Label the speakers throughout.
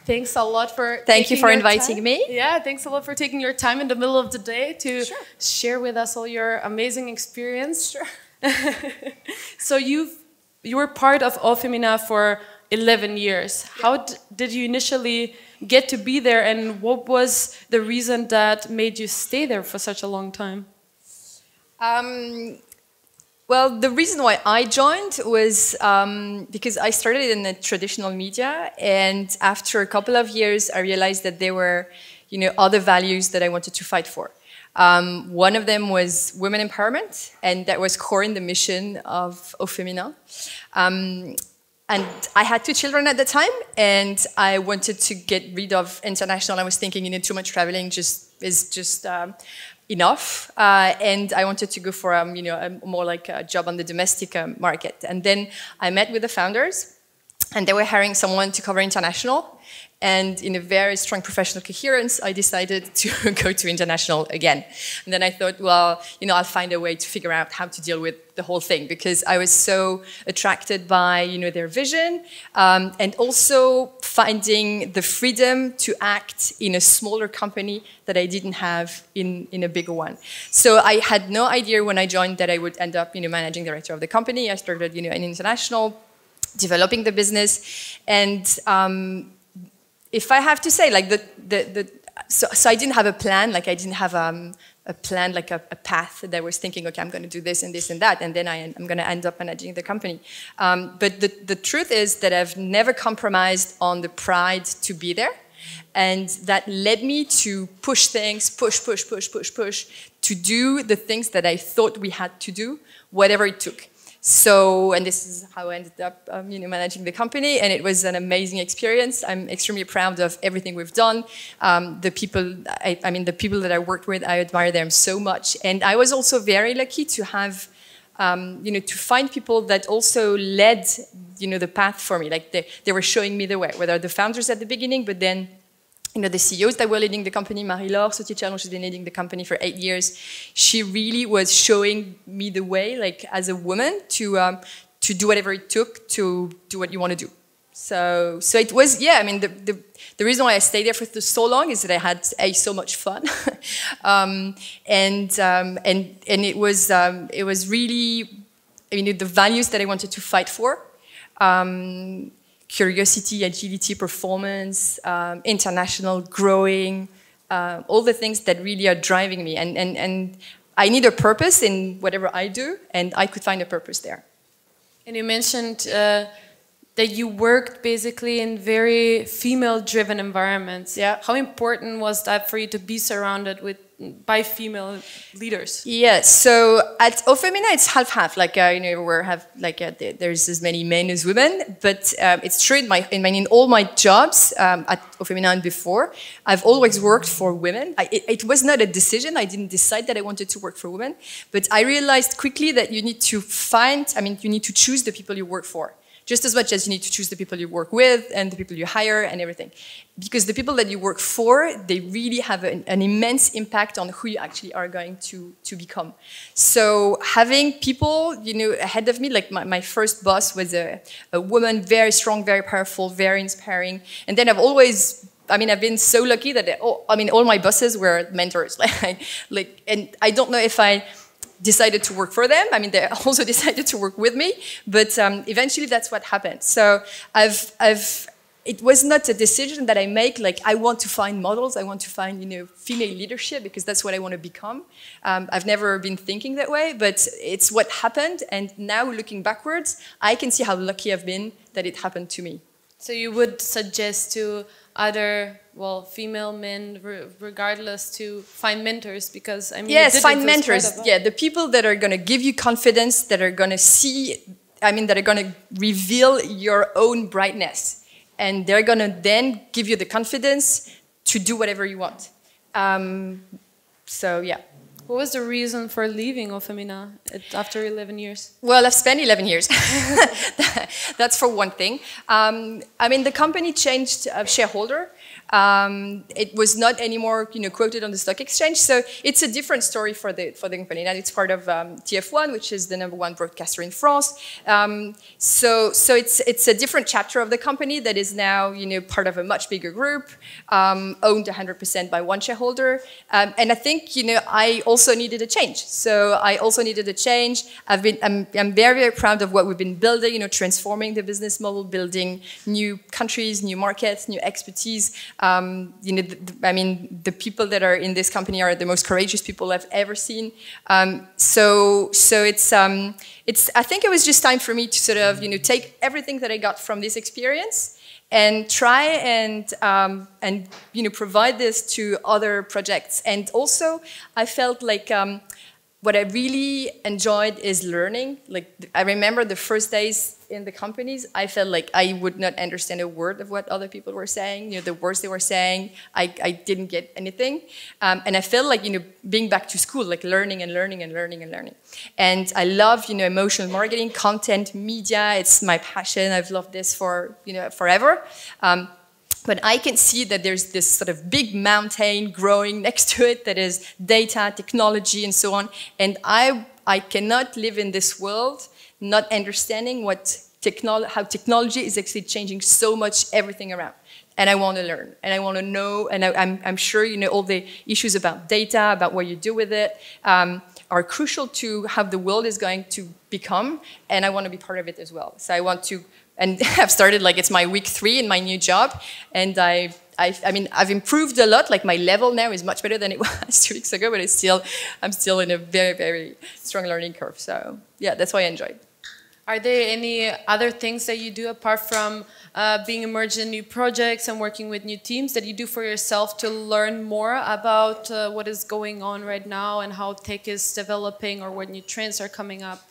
Speaker 1: Thanks a lot for
Speaker 2: Thank you for inviting me.
Speaker 1: Yeah, thanks a lot for taking your time in the middle of the day to share with us all your amazing experience.
Speaker 2: Sure.
Speaker 1: So you were part of Aufeminin for 11 years. Yeah. How did you initially get to be there, and what was the reason that made you stay there for such a long time?
Speaker 2: Well, the reason why I joined was because I started in the traditional media, and after a couple of years, I realized that there were, other values that I wanted to fight for. One of them was women empowerment, and that was core in the mission of Aufeminin. And I had 2 children at the time, and I wanted to get rid of international. I was thinking, too much traveling is just enough, and I wanted to go for a more like a job on the domestic market. And then I met with the founders, and they were hiring someone to cover international. And in a very strong professional coherence, I decided to go to international again. And then I thought, well, I'll find a way to figure out how to deal with the whole thing, because I was so attracted by, their vision, and also finding the freedom to act in a smaller company that I didn't have in a bigger one. So I had no idea when I joined that I would end up, managing director of the company. I started, in international, developing the business, and if I have to say, like so I didn't have a plan. Like I didn't have a plan, like a path that I was thinking, okay, I'm going to do this and this and that, and then I'm going to end up managing the company. But the truth is that I've never compromised on the pride to be there, and that led me to push things, push, to do the things that I thought we had to do, whatever it took. So, and this is how I ended up, managing the company, and it was an amazing experience. I'm extremely proud of everything we've done. The people, the people that I worked with, I admire them so much. And I was also very lucky to have, to find people that also led, the path for me. Like they were showing me the way, whether the founders at the beginning, but then the CEOs that were leading the company, Marie-Laure Sautier-Chalon, she's been leading the company for 8 years. She really was showing me the way, like as a woman, to do whatever it took to do what you want to do. So it was, yeah. The reason why I stayed there for so long is that I had so much fun, and it was really, the values that I wanted to fight for. Curiosity, agility, performance, international, growing, all the things that really are driving me. And I need a purpose in whatever I do, and I could find a purpose there.
Speaker 1: And you mentioned that you worked basically in very female-driven environments.
Speaker 2: Yeah.
Speaker 1: How important was that for you to be surrounded by female leaders?
Speaker 2: Yes, so at Aufeminin it's half-half. Like there's as many men as women, but it's true in all my jobs at Aufeminin before, I've always worked for women. It was not a decision. I didn't decide that I wanted to work for women, but I realized quickly that you need to you need to choose the people you work for, just as much as you need to choose the people you work with and the people you hire and everything. Because the people that you work for, they really have an immense impact on who you actually are going to become. So having people, ahead of me, like my first boss was a woman, very strong, very powerful, very inspiring. And then I've been so lucky that, all my bosses were mentors. And I don't know if I decided to work for them. They also decided to work with me, but eventually that's what happened. So it was not a decision that I make, like I want to find models, I want to find, female leadership because that's what I want to become. I've never been thinking that way, but it's what happened. And now looking backwards, I can see how lucky I've been that it happened to me.
Speaker 1: So you would suggest to other, female men, regardless, to find mentors, because
Speaker 2: yes, find mentors. Yeah, the people that are going to give you confidence, that are going to that are going to reveal your own brightness, and they're going to then give you the confidence to do whatever you want. So yeah.
Speaker 1: What was the reason for leaving Aufeminin after 11 years?
Speaker 2: Well, I've spent 11 years. That's for one thing. The company changed shareholder. It was not anymore, quoted on the stock exchange. So it's a different story for the company. Now it's part of TF1, which is the #1 broadcaster in France. So it's a different chapter of the company that is now, part of a much bigger group, owned 100% by one shareholder. And I think, I also needed a change. So I also needed a change. I'm very, very proud of what we've been building, transforming the business model, building new countries, new markets, new expertise. The people that are in this company are the most courageous people I've ever seen. So I think it was just time for me to sort of, take everything that I got from this experience and try and provide this to other projects. And also, I felt like what I really enjoyed is learning. Like, I remember the first days in the companies, I felt like I would not understand a word of what other people were saying. The words they were saying, I didn't get anything. And I felt like, being back to school, like learning and learning and learning and learning. And I love, emotional marketing, content, media. It's my passion. I've loved this for, forever. But I can see that there's this sort of big mountain growing next to it that is data, technology, and so on. And I cannot live in this world not understanding how technology is actually changing so much everything around. And I want to learn, and I want to know, and I'm sure all the issues about data, about what you do with it, are crucial to how the world is going to become, and I want to be part of it as well. So I want to, and I've started, like, it's my week 3 in my new job, and I've improved a lot. Like, my level now is much better than it was 2 weeks ago, but I'm still in a very, very strong learning curve. So yeah, that's why I enjoy it.
Speaker 1: Are there any other things that you do apart from being immersed in new projects and working with new teams that you do for yourself to learn more about what is going on right now and how tech is developing or what new trends are coming up?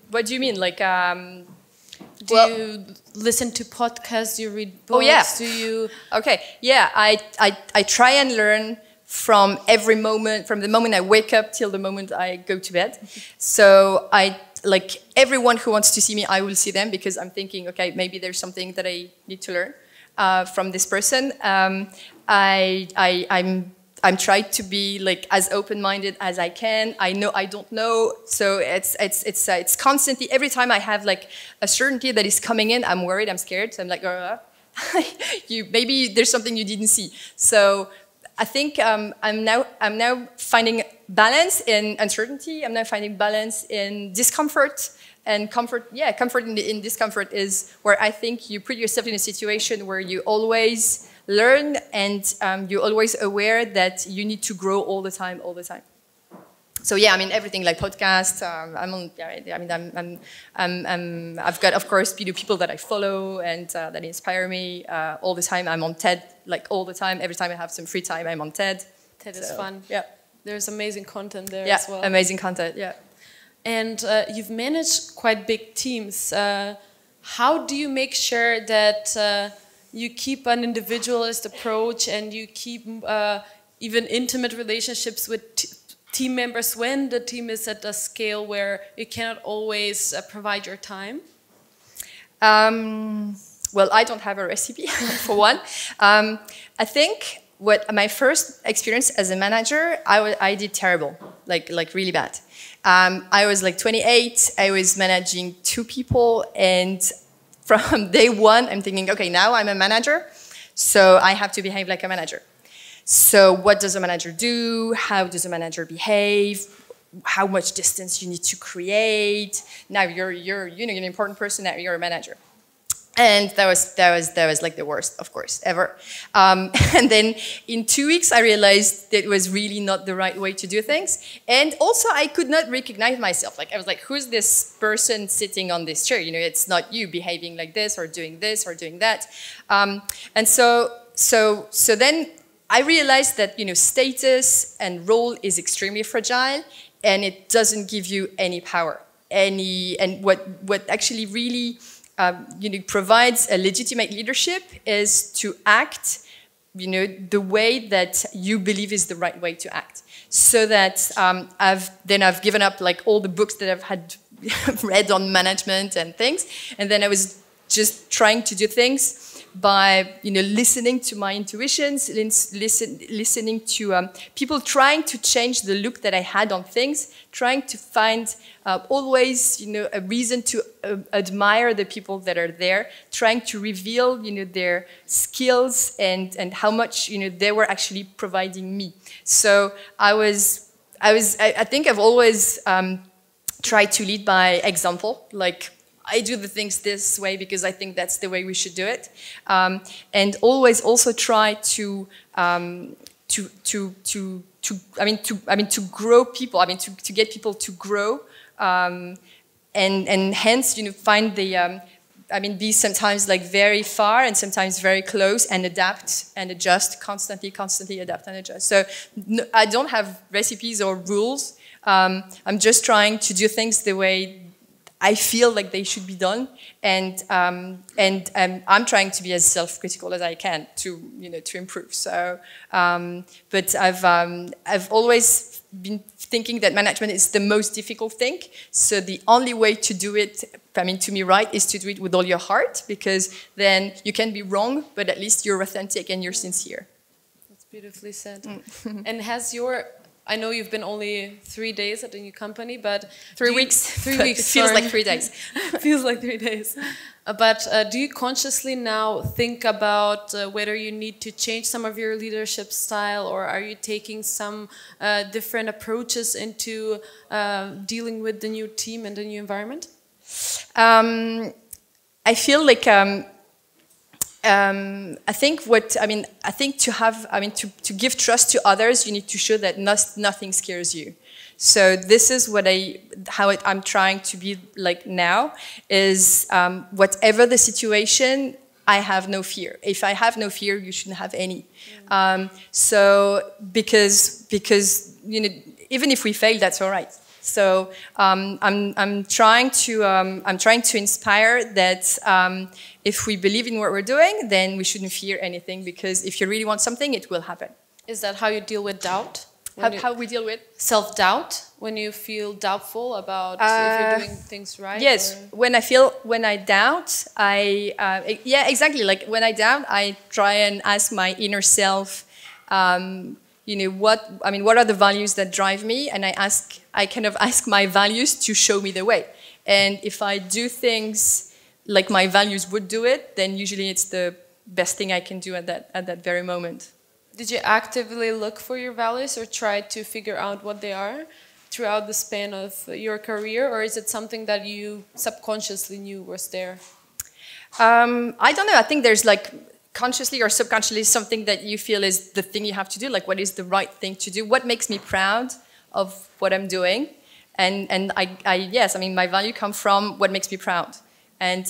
Speaker 2: What do you mean? Like,
Speaker 1: do you listen to podcasts? Do you read books?
Speaker 2: Oh, yeah.
Speaker 1: Do you?
Speaker 2: Okay, yeah. I try and learn from every moment, from the moment I wake up till the moment I go to bed. So like everyone who wants to see me, I will see them because I'm thinking, okay, maybe there's something that I need to learn from this person. I'm trying to be like as open-minded as I can. I know I don't know, so it's constantly, every time I have like a certainty that is coming in, I'm worried, I'm scared. So I'm like, maybe there's something you didn't see. So I think I'm now finding balance in uncertainty. I'm now finding balance in discomfort. And comfort, yeah, comfort in discomfort is where I think you put yourself in a situation where you always learn and you're always aware that you need to grow all the time. So yeah, I mean everything like podcasts. I've got, of course, people that I follow and that inspire me all the time. I'm on TED like all the time. Every time I have some free time, I'm on TED.
Speaker 1: TED is fun.
Speaker 2: Yeah,
Speaker 1: there's amazing content there
Speaker 2: as
Speaker 1: well.
Speaker 2: Yeah, amazing content. Yeah.
Speaker 1: And you've managed quite big teams. How do you make sure that you keep an individualist approach and you keep even intimate relationships with team members when the team is at a scale where you cannot always provide your time?
Speaker 2: Well, I don't have a recipe, for one. I think my first experience as a manager, I did terrible, like really bad. I was like 28, I was managing 2 people, and from day one, I'm thinking, okay, now I'm a manager, so I have to behave like a manager. So what does a manager do? How does a manager behave? How much distance you need to create? Now you're an important person, now you're a manager. And that was like the worst, of course, ever. And then in 2 weeks, I realized that it was really not the right way to do things. And also, I could not recognize myself. Like, I was like, who's this person sitting on this chair? It's not you behaving like this or doing that. And so then I realized that, status and role is extremely fragile, and it doesn't give you any power. And what actually really provides a legitimate leadership is to act, the way that you believe is the right way to act. So that I've given up like all the books that I've had read on management and things, and then I was just trying to do things by listening to my intuitions, listening to people trying to change the look that I had on things, trying to find always a reason to admire the people that are there, trying to reveal their skills and how much they were actually providing me. So I think I've always tried to lead by example. Like, I do the things this way because I think that's the way we should do it, and always also try to grow people. To get people to grow, and hence find the. Be sometimes like very far and sometimes very close, and adapt and adjust constantly adapt and adjust. So no, I don't have recipes or rules. I'm just trying to do things the way I feel like they should be done, and I'm trying to be as self-critical as I can to improve. So, but I've always been thinking that management is the most difficult thing. So the only way to do it, to me, right, is to do it with all your heart, because then you can be wrong, but at least you're authentic and you're sincere.
Speaker 1: That's beautifully said. And I know you've been only 3 days at the new company, but
Speaker 2: 3 weeks.
Speaker 1: 3 weeks.
Speaker 2: Feels like 3 days.
Speaker 1: Feels like 3 days. But do you consciously now think about whether you need to change some of your leadership style, or are you taking some different approaches into dealing with the new team and the new environment?
Speaker 2: I feel like. I think to give trust to others, you need to show that nothing scares you. So this is how I'm trying to be like now, is whatever the situation, I have no fear. If I have no fear, you shouldn't have any. So because even if we fail, that's all right. So I'm trying to inspire that if we believe in what we're doing, then we shouldn't fear anything, because if you really want something, it will happen.
Speaker 1: Is that how you deal with doubt?
Speaker 2: How we deal with
Speaker 1: self-doubt, when you feel doubtful about if you're doing things right?
Speaker 2: Yes, or? when I doubt, yeah, exactly. Like when I doubt, I try and ask my inner self. What are the values that drive me? And I kind of ask my values to show me the way. And if I do things like my values would do it, then usually it's the best thing I can do at that very moment.
Speaker 1: Did you actively look for your values or try to figure out what they are throughout the span of your career? Or is it something that you subconsciously knew was there?
Speaker 2: I don't know. I think there's like consciously or subconsciously something that you feel is the thing you have to do, like what is the right thing to do, what makes me proud of what I'm doing. And yes, my value comes from what makes me proud. And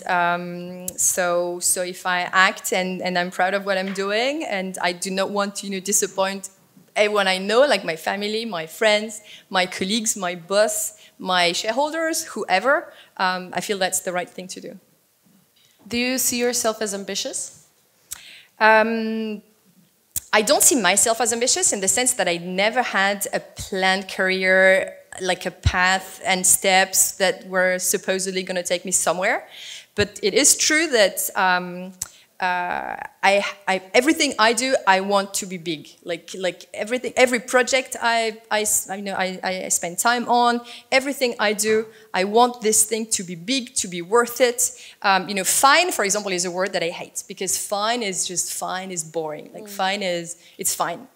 Speaker 2: so if I act and I'm proud of what I'm doing, and I do not want to disappoint everyone I know, like my family, my friends, my colleagues, my boss, my shareholders, whoever, I feel that's the right thing to do.
Speaker 1: Do you see yourself as ambitious?
Speaker 2: I don't see myself as ambitious in the sense that I never had a planned career, like a path and steps that were supposedly going to take me somewhere. But it is true that everything I do, I want to be big. Like everything, every project I spend time on, everything I do, I want this thing to be big, to be worth it. Fine, for example, is a word that I hate, because fine is boring. Like it's fine.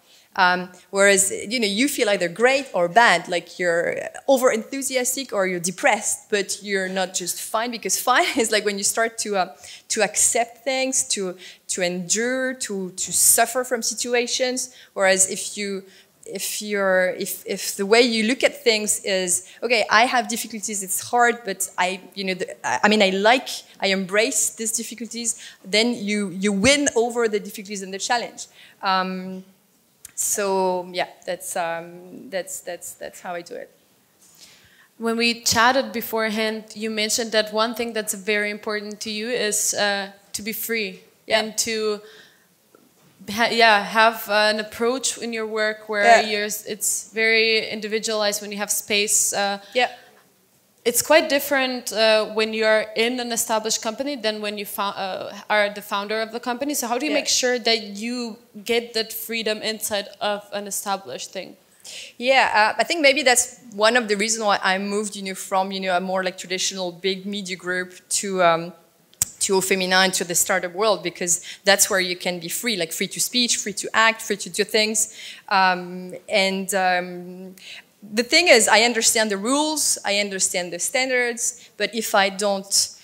Speaker 2: Whereas, you feel either great or bad, like you're over enthusiastic or you're depressed, but you're not just fine, because fine is like when you start to accept things, to endure, to suffer from situations. Whereas if the way you look at things is, okay, I have difficulties, it's hard, but I embrace these difficulties, then you win over the difficulties and the challenge. So yeah, that's how I do it.
Speaker 1: When we chatted beforehand, you mentioned that one thing that's very important to you is to be free, and to have an approach in your work where it's very individualized, when you have space. it's quite different when you're in an established company than when you are the founder of the company. So how do you make sure that you get that freedom inside of an established thing?
Speaker 2: Yeah, I think maybe that's one of the reasons why I moved, from a more like traditional big media group to Aufeminin, to the startup world, because that's where you can be free, like free to speech, free to act, free to do things, the thing is, I understand the rules, I understand the standards, but if I don't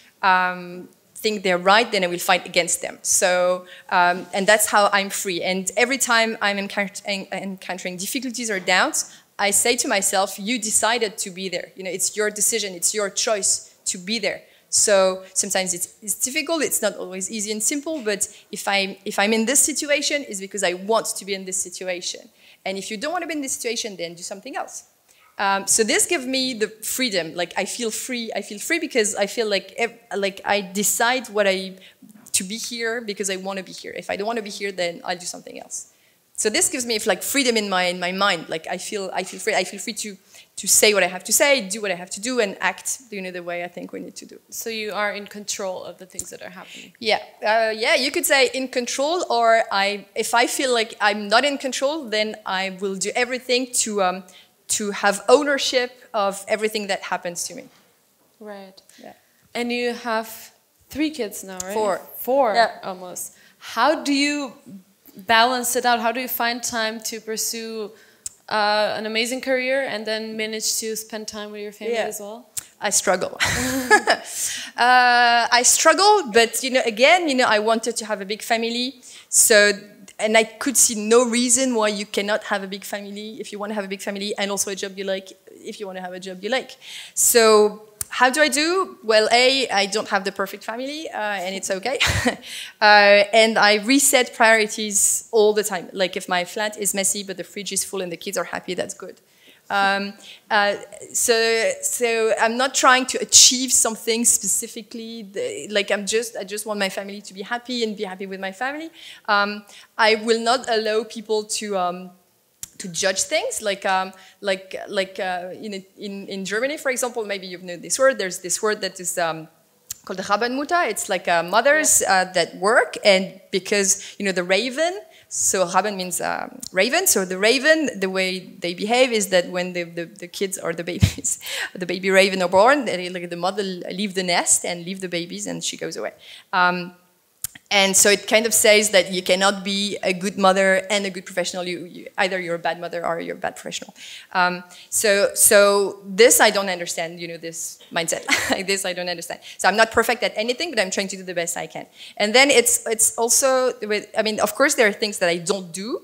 Speaker 2: think they're right, then I will fight against them. So, and that's how I'm free. And every time I'm encountering difficulties or doubts, I say to myself, you decided to be there. It's your decision, it's your choice to be there. So sometimes it's difficult, it's not always easy and simple, but if I'm in this situation, it's because I want to be in this situation. And if you don't want to be in this situation, then do something else. So this gives me the freedom. Like I feel free because I feel like I decide to be here because I want to be here. If I don't want to be here, then I'll do something else. So this gives me like freedom in my mind. Like I feel free. I feel free to say what I have to say, do what I have to do, and act the way I think we need to do.
Speaker 1: So you are in control of the things that are happening.
Speaker 2: Yeah, yeah. You could say in control, or if I feel like I'm not in control, then I will do everything to have ownership of everything that happens to me.
Speaker 1: Right. Yeah. And you have 3 kids now, right?
Speaker 2: 4.
Speaker 1: 4,
Speaker 2: yeah.
Speaker 1: Almost. How do you balance it out? How do you find time to pursue an amazing career and then manage to spend time with your family as well?
Speaker 2: I struggle. I struggle, but again, I wanted to have a big family, so. And I could see no reason why you cannot have a big family if you want to have a big family, and also a job you like if you want to have a job you like. So how do I do? Well, I don't have the perfect family, and it's okay. And I reset priorities all the time. Like if my flat is messy but the fridge is full and the kids are happy, that's good. So I'm not trying to achieve something specifically. Like I just want my family to be happy and be happy with my family. I will not allow people to judge things. In Germany, for example, maybe you've known this word. There's this word that is called the Rabenmutter. It's like mothers that work, and because the raven. So Raben means raven. So the raven, the way they behave is that when the kids or the babies, the baby raven are born, the mother leave the nest and leave the babies, and she goes away. And so it kind of says that you cannot be a good mother and a good professional. Either you're a bad mother or you're a bad professional. So this I don't understand, this mindset. Like this I don't understand. So I'm not perfect at anything, but I'm trying to do the best I can. And then it's also, of course there are things that I don't do.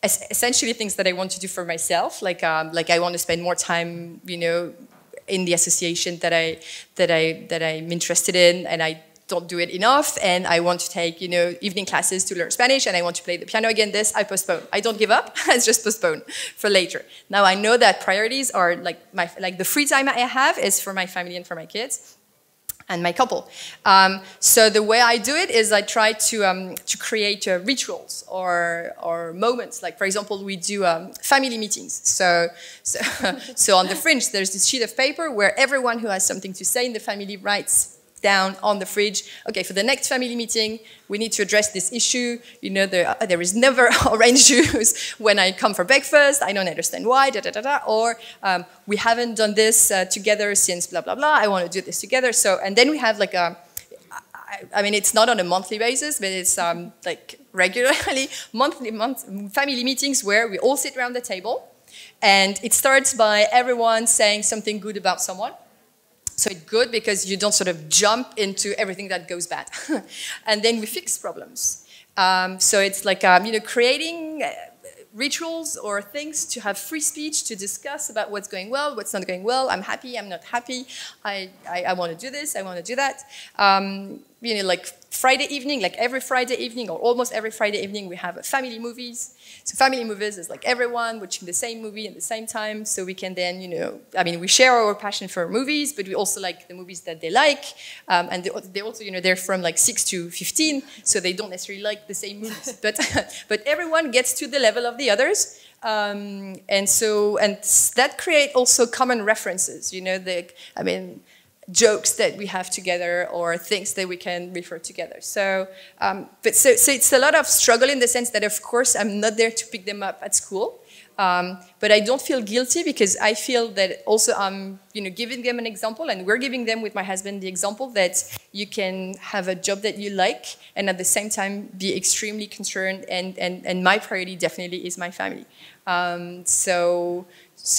Speaker 2: Essentially things that I want to do for myself. Like I want to spend more time, in the association that I'm interested in, and I don't do it enough, and I want to take evening classes to learn Spanish, and I want to play the piano again. This I postpone. I don't give up. I just postpone for later. Now I know that priorities are like the free time I have is for my family and for my kids and my couple. So the way I do it is I try to create rituals or moments. Like for example, we do family meetings. So on the fringe, there's this sheet of paper where everyone who has something to say in the family writes down on the fridge. Okay, for the next family meeting, we need to address this issue. There is never orange juice when I come for breakfast. I don't understand why. Or we haven't done this together since blah blah blah. I want to do this together. So and then we have like it's not on a monthly basis, but it's like regularly monthly family meetings where we all sit around the table, and it starts by everyone saying something good about someone. So it's good because you don't sort of jump into everything that goes bad. And then we fix problems. So it's like, creating rituals or things to have free speech, to discuss about what's going well, what's not going well. I'm happy, I'm not happy. I want to do this, I want to do that. Like Friday evening, like every Friday evening or almost every Friday evening, we have family movies. So family movies is like everyone watching the same movie at the same time. So we can then, we share our passion for movies, but we also like the movies that they like. And they also, they're from like 6 to 15, so they don't necessarily like the same movies. But everyone gets to the level of the others. And that create also common references, you know, jokes that we have together or things that we can refer together. So, so it's a lot of struggle in the sense that, of course, I'm not there to pick them up at school. But I don't feel guilty because I feel that also I'm, you know, giving them an example, and we're giving them with my husband the example that you can have a job that you like and at the same time be extremely concerned, and my priority definitely is my family. So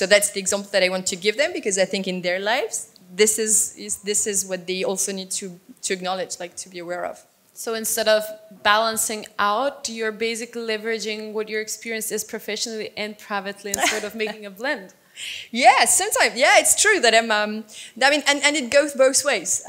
Speaker 2: that's the example that I want to give them, because I think in their lives this is what they also need to acknowledge, like to be aware of.
Speaker 1: So instead of balancing out, you're basically leveraging what your experience is professionally and privately and sort of making a blend.
Speaker 2: Yeah, sometimes. Yeah, it's true that I'm. I mean, and it goes both ways.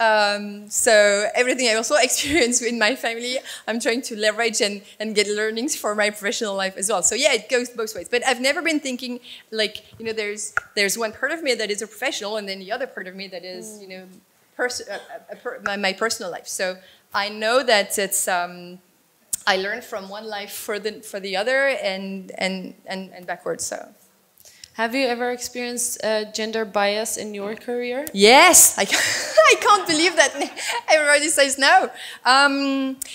Speaker 2: So everything I also experience in my family, I'm trying to leverage and get learnings for my professional life as well. So yeah, it goes both ways. But I've never been thinking like, you know, there's one part of me that is a professional, and then the other part of me that is, you know, my personal life. So I know that it's. I learn from one life for the other and backwards. So.
Speaker 1: Have you ever experienced gender bias in your career?
Speaker 2: Yes, I can't believe that everybody says no.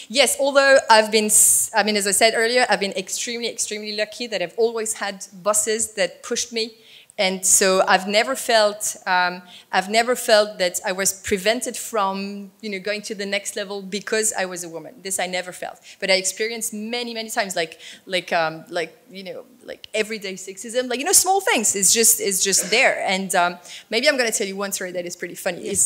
Speaker 2: Yes, although I've been, I mean, as I said earlier, I've been extremely lucky that I've always had bosses that pushed me. And so I've never felt that I was prevented from, you know, going to the next level because I was a woman. This I never felt, but I experienced many times, like you know, like everyday sexism, like, you know, small things. It's just there. And maybe I'm going to tell you one story that is pretty funny. Yes,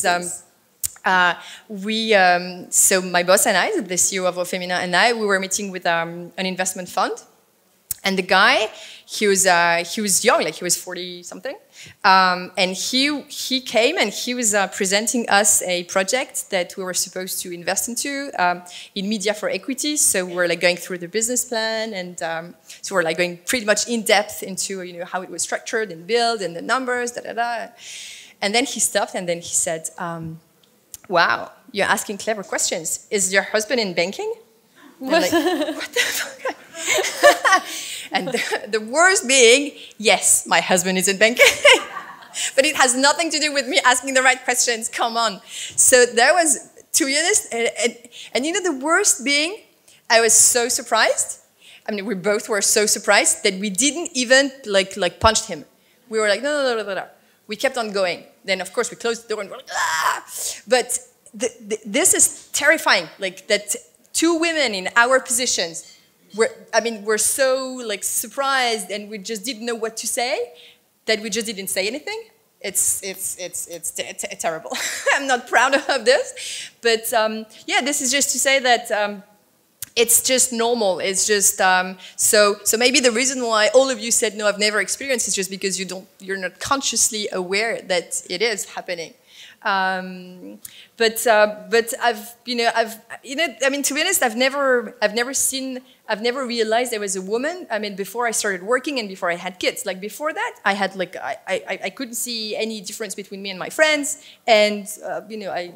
Speaker 2: so my boss and I, the CEO of Aufeminin, and we were meeting with an investment fund. And the guy, he was young, like he was 40 something, and he came and he was presenting us a project that we were supposed to invest into in media for equity. So we're like going through the business plan, and so we're like going pretty much in depth into, you know, how it was structured and built and the numbers, And then he stopped and then he said, "Wow, you're asking clever questions. Is your husband in banking?" Like, what the fuck? And the worst being, yes, my husband is in banking. But it has nothing to do with me asking the right questions. Come on. So that was, to be honest, and you know, the worst being, I was so surprised. I mean, we both were so surprised that we didn't even like punched him. We were like, no. We kept on going. Then, of course, we closed the door and we're like, ah! But this is terrifying, like that two women in our positions, we're so like surprised, and we just didn't know what to say, that we just didn't say anything. It's terrible. I'm not proud of this, but yeah, this is just to say that it's just normal. It's just so maybe the reason why all of you said no, I've never experienced, is just because you're not consciously aware that it is happening. But I mean, to be honest, I've never realized I was a woman. I mean, before I started working and before I had kids. Like before that, I had like I couldn't see any difference between me and my friends, and you know, I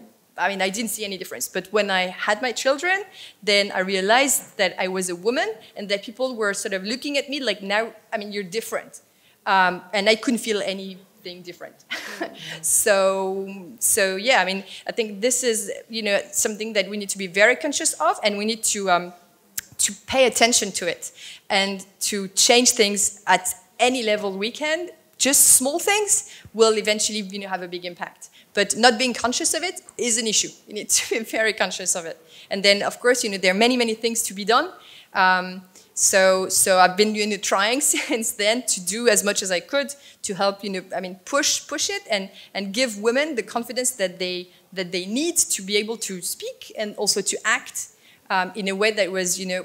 Speaker 2: mean, I didn't see any difference. But when I had my children, then I realized that I was a woman and that people were sort of looking at me like, now, I mean, you're different, and I couldn't feel anything different. So yeah, I mean, I think this is, you know, something that we need to be very conscious of, and we need to pay attention to it and to change things at any level we can. Just small things will eventually, you know, have a big impact. But not being conscious of it is an issue. You need to be very conscious of it. And then, of course, you know, there are many things to be done. So I've been, you know, trying since then to do as much as I could to help, you know, I mean, push it and give women the confidence that they need to be able to speak and also to act in a way that was, you know,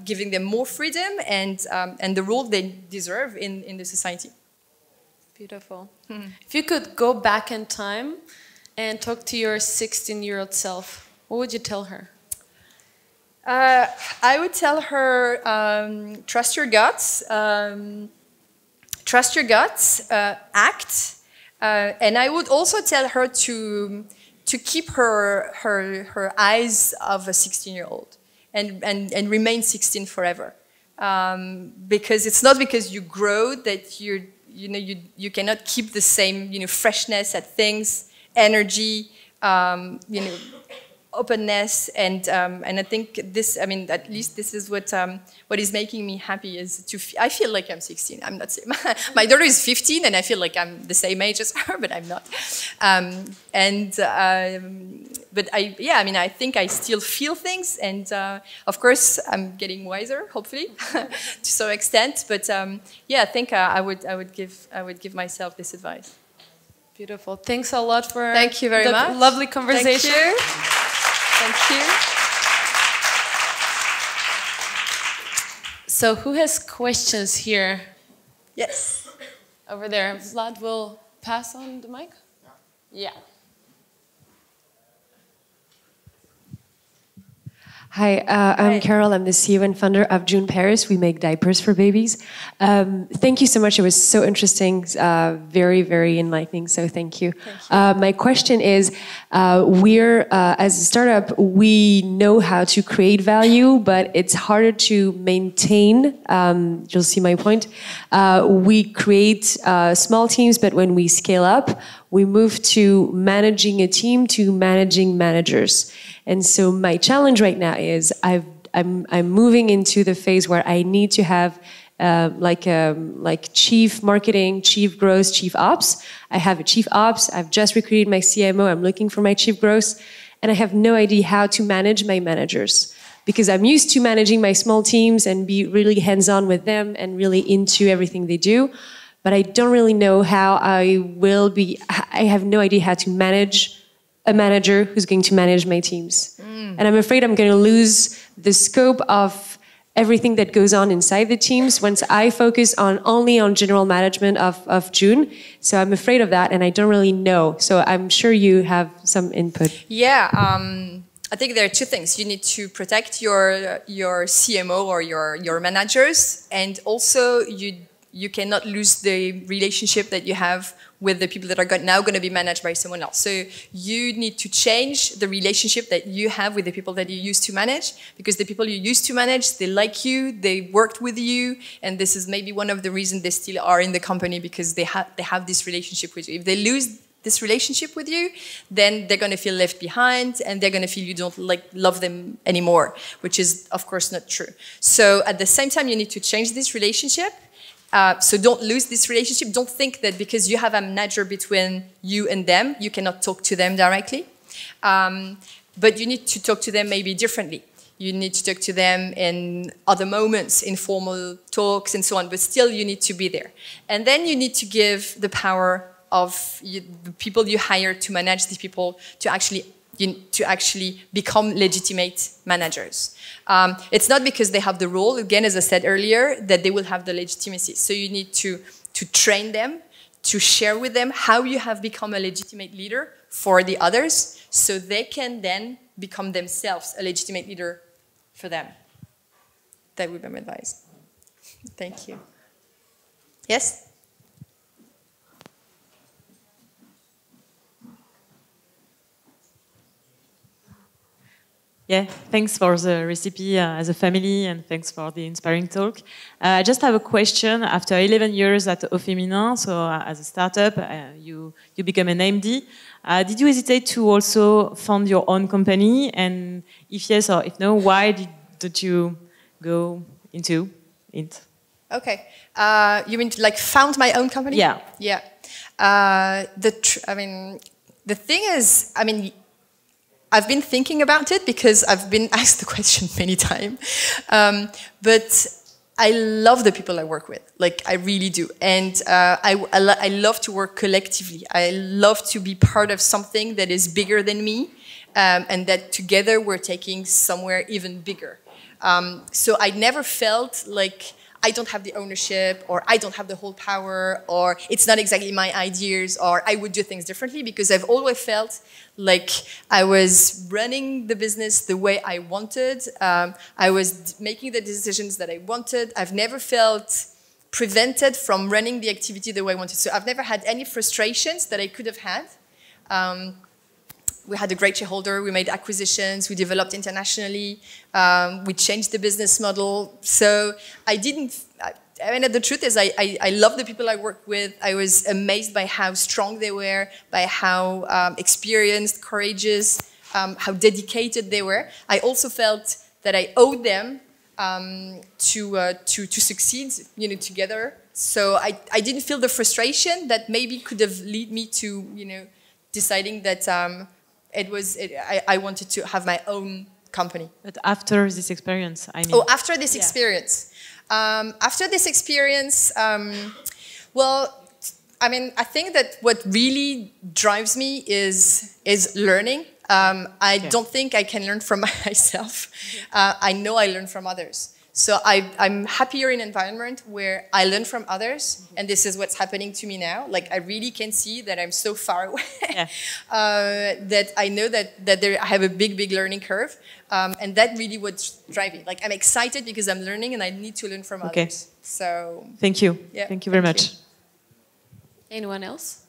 Speaker 2: giving them more freedom and the role they deserve in the society.
Speaker 1: Beautiful. Mm-hmm. If you could go back in time and talk to your 16-year-old self, what would you tell her?
Speaker 2: I would tell her, trust your guts, act, and I would also tell her to keep her eyes of a 16-year-old and remain 16 forever. because it's not because you grow that you cannot keep the same freshness at things, energy, openness, and I think this, at least this is what is making me happy is I feel like I'm 16. I'm not. My daughter is 15, and I feel like I'm the same age as her, but I'm not. But I think I still feel things, and of course I'm getting wiser, hopefully, to some extent. But I think I would give myself this advice.
Speaker 1: Beautiful. Thanks a lot for
Speaker 2: thank you very much.
Speaker 1: Lovely conversation.
Speaker 2: Thank you. Thank you.
Speaker 1: So who has questions here?
Speaker 2: Yes.
Speaker 1: Over there. Vlad will pass on the mic? Yeah.
Speaker 3: Hi, I'm Carol. I'm the CEO and founder of June Paris. We make diapers for babies. Thank you so much. It was so interesting, very, very enlightening. So thank you. My question is, we're, as a startup, we know how to create value, but it's harder to maintain. You'll see my point. We create small teams, but when we scale up, we move to managing a team to managing managers. And so my challenge right now is I'm moving into the phase where I need to have like chief marketing, chief growth, chief ops. I have a chief ops. I've just recruited my CMO. I'm looking for my chief growth, and I have no idea how to manage my managers because I'm used to managing my small teams and be really hands-on with them and really into everything they do. But I don't really know how I have no idea how to manage a manager who's going to manage my teams. And I'm afraid I'm going to lose the scope of everything that goes on inside the teams once I focus only on general management of June. So I'm afraid of that, and I don't really know. So I'm sure you have some input.
Speaker 2: Yeah, I think there are two things. You need to protect your CMO or your managers, and also you cannot lose the relationship that you have with the people that are now going to be managed by someone else. So you need to change the relationship that you have with the people that you used to manage, because the people you used to manage, they like you, they worked with you, and this is maybe one of the reasons they still are in the company, because they have this relationship with you. If they lose this relationship with you, then they're going to feel left behind, and they're going to feel you don't love them anymore, which is of course not true. So at the same time, you need to change this relationship. So don't lose this relationship. Don't think that because you have a manager between you and them, you cannot talk to them directly. But you need to talk to them maybe differently. You need to talk to them in other moments, informal talks and so on, but still you need to be there. And then you need to give the power of the people you hire to manage these people to actually become legitimate managers. It's not because they have the role, again, as I said earlier, that they will have the legitimacy. So you need to train them, to share with them how you have become a legitimate leader for the others, so they can then become themselves a legitimate leader for them. That would be my advice. Thank you. Yes?
Speaker 4: Yeah, thanks for the recipe as a family, and thanks for the inspiring talk. I just have a question. After 11 years at Aufeminin, so as a startup, you become an MD. Did you hesitate to also found your own company? And if yes or if no, why did you go into it?
Speaker 2: Okay. You mean to found my own company?
Speaker 4: Yeah.
Speaker 2: Yeah. The thing is, I've been thinking about it because I've been asked the question many times. But I love the people I work with. I really do. And I love to work collectively. I love to be part of something that is bigger than me, and that together we're taking somewhere even bigger. So I never felt like I don't have the ownership, or I don't have the whole power, or it's not exactly my ideas, or I would do things differently, because I've always felt like I was running the business the way I wanted. I was making the decisions that I wanted. I've never felt prevented from running the activity the way I wanted. So I've never had any frustrations that I could have had. we had a great shareholder, we made acquisitions, we developed internationally, we changed the business model. So I mean, the truth is I love the people I work with. I was amazed by how strong they were, by how experienced, courageous, how dedicated they were. I also felt that I owed them to succeed, you know, together. So I didn't feel the frustration that maybe could have led me to, you know, deciding that I wanted to have my own company.
Speaker 4: But after this experience, I mean.
Speaker 2: Oh, after this experience. After this experience, well, I mean, I think that what really drives me is learning. I don't think I can learn from myself. I know I learn from others. So I'm happier in an environment where I learn from others, and this is what's happening to me now. Like, I really can see that I'm so far away, that I know that I have a big learning curve, and that really what's driving. Like, I'm excited because I'm learning, and I need to learn from others. So
Speaker 4: thank you.
Speaker 2: Yeah,
Speaker 4: thank you very much.
Speaker 1: Anyone else?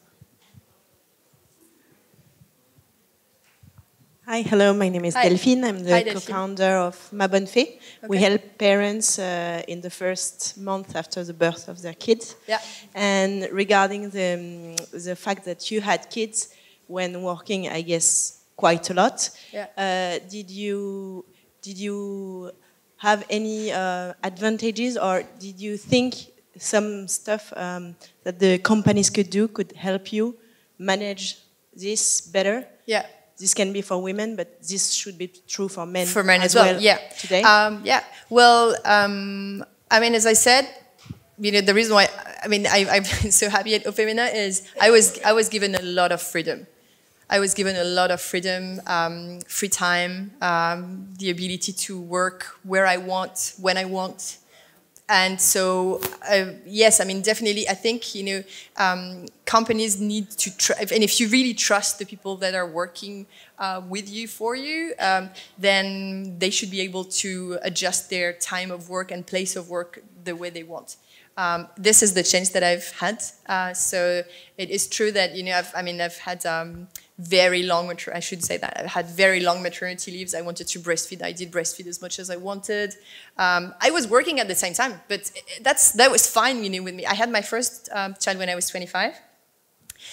Speaker 5: Hi, hello, my name is Delphine. I'm the co-founder of Ma Bonne Fée. We help parents in the first month after the birth of their kids.
Speaker 2: Yeah.
Speaker 5: And regarding the fact that you had kids when working, I guess, quite a lot, did you have any advantages, or did you think some stuff that the companies could do could help you manage this better?
Speaker 2: Yeah.
Speaker 5: This can be for women, but this should be true for men.
Speaker 2: For men as well, yeah.
Speaker 5: Today?
Speaker 2: Yeah. Well, I mean, as I said, you know, the reason why I'm been so happy at Aufeminin is I was given a lot of freedom. I was given a lot of freedom, free time, the ability to work where I want, when I want. And so, yes, I mean, definitely, I think, you know, companies need to, and if you really trust the people that are working with you, for you, then they should be able to adjust their time of work and place of work the way they want. This is the change that I've had. So it is true that, you know, I've had very long, I should say that, I had very long maternity leaves. I wanted to breastfeed. I did breastfeed as much as I wanted. I was working at the same time, but that was fine, you know, with me. I had my first child when I was 25.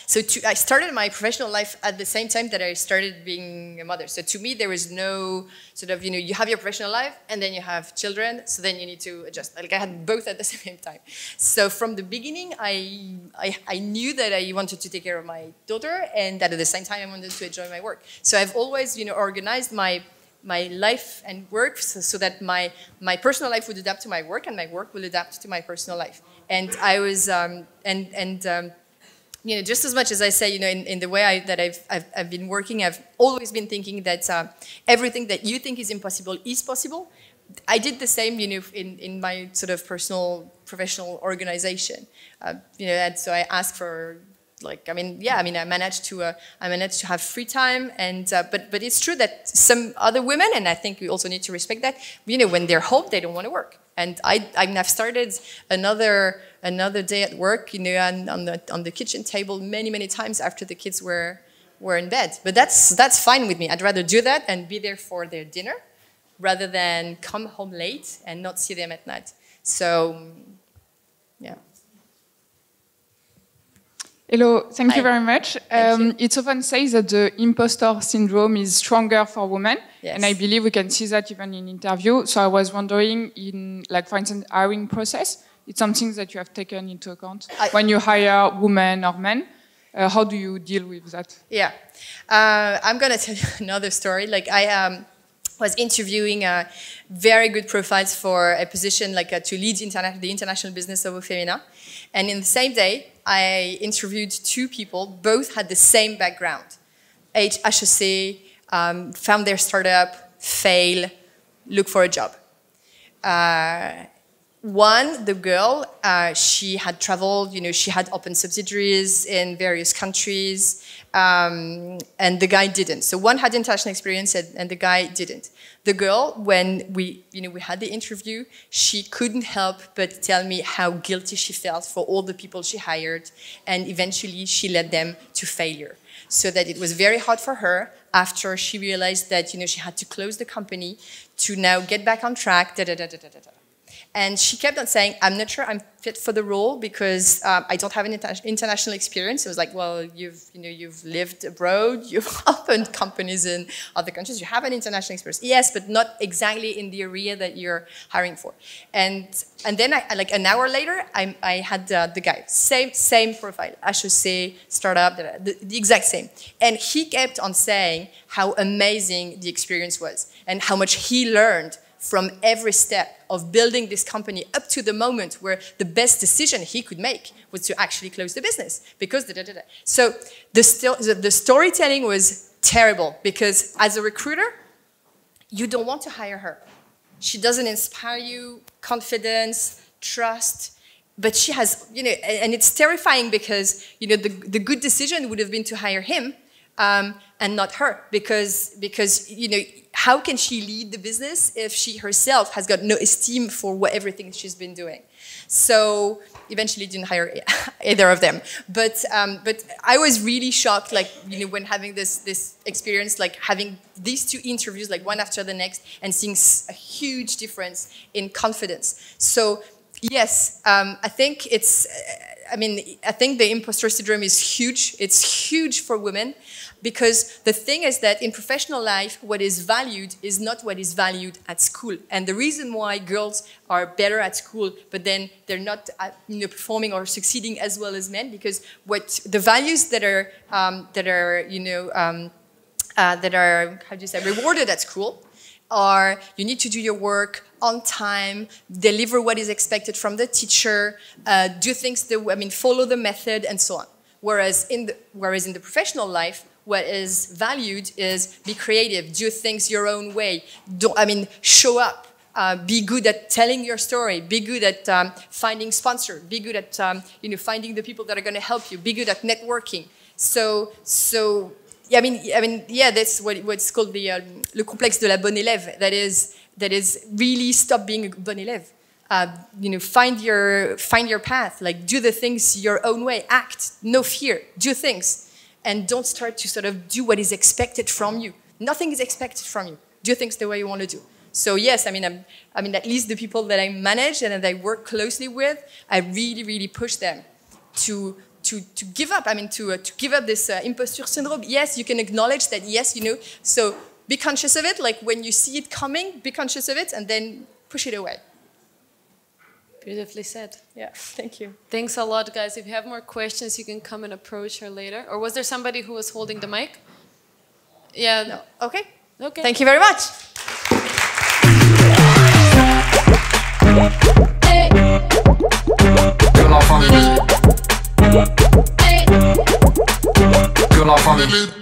Speaker 2: So I started my professional life at the same time that I started being a mother. So to me, there was no sort of, you know, you have your professional life and then you have children, so then you need to adjust. Like, I had both at the same time. So from the beginning, I knew that I wanted to take care of my daughter, and that at the same time I wanted to enjoy my work. So I've always, you know, organized my life and work so that my personal life would adapt to my work, and my work will adapt to my personal life. And I was, you know, just as much as I say, you know, in the way that I've been working, I've always been thinking that everything that you think is impossible is possible. I did the same, you know, in my sort of personal, professional organization. You know, and so I asked for, like, I mean, yeah, I mean, I managed to have free time, and but it's true that some other women, and I think we also need to respect that, you know, when they're home, they don't want to work. And I've started another day at work, you know, and on the kitchen table many times after the kids were in bed. But that's fine with me. I'd rather do that and be there for their dinner rather than come home late and not see them at night. So, yeah.
Speaker 6: Hello, thank you very much. It's often said that the impostor syndrome is stronger for women, and I believe we can see that even in interview. So I was wondering, in, like, for instance, hiring process, it's something that you have taken into account when you hire women or men. How do you deal with that? Yeah,
Speaker 2: I'm gonna tell you another story. Like, I was interviewing very good profiles for a position like to lead the international business of Aufeminin. And in the same day, I interviewed two people, both had the same background. HEC, found their startup, fail, look for a job. One, the girl, she had traveled, you know, she had opened subsidiaries in various countries, and the guy didn't. So one had international experience and the guy didn't. The girl, when we had the interview, she couldn't help but tell me how guilty she felt for all the people she hired, and eventually she led them to failure. So that it was very hard for her, after she realized that, you know, she had to close the company to now get back on track, And she kept on saying, I'm not sure I'm fit for the role because I don't have an international experience. It was like, well, you've lived abroad, you've opened companies in other countries, you have an international experience. Yes, but not exactly in the area that you're hiring for. And then, like an hour later, I had the guy, same profile, HEC, startup, the exact same. And he kept on saying how amazing the experience was and how much he learned from every step of building this company up to the moment where the best decision he could make was to actually close the business. Because So the storytelling was terrible because as a recruiter, you don't want to hire her. She doesn't inspire you confidence, trust, but she has, you know, and it's terrifying because, you know, the good decision would have been to hire him and not her because, you know, how can she lead the business if she herself has got no esteem for everything she's been doing? So eventually didn't hire either of them. But I was really shocked, like, you know, when having this experience, like having these two interviews, like one after the next, and seeing a huge difference in confidence. So yes, I think it's, I think the imposter syndrome is huge. It's huge for women. Because the thing is that in professional life, what is valued is not what is valued at school. And the reason why girls are better at school, but then they're not you know, performing or succeeding as well as men, because what the values that are you know, that are, how do you say, rewarded at school are you need to do your work on time, deliver what is expected from the teacher, do things, follow the method, and so on. Whereas in the professional life, what is valued is be creative, do things your own way. Show up, be good at telling your story, be good at finding sponsors, be good at finding the people that are going to help you, be good at networking. Yeah, that's what's called the le complexe de la bonne élève. That is really stop being a bonne élève. Find your path. Like do the things your own way. Act, no fear. Do things. And don't start to sort of do what is expected from you. Nothing is expected from you. Do things the way you want to do. So yes, at least the people that I manage and that I work closely with, I really, really push them to give up. To give up this imposture syndrome. Yes, you can acknowledge that. Yes, So be conscious of it. Like when you see it coming, be conscious of it, and then push it away.
Speaker 1: Beautifully said.
Speaker 2: Yeah, thank you.
Speaker 1: Thanks a lot, guys. If you have more questions, you can come and approach her later. Or was there somebody who was holding the mic? Yeah.
Speaker 2: No. Okay.
Speaker 1: Okay.
Speaker 2: Thank you very much.
Speaker 7: Que la famille.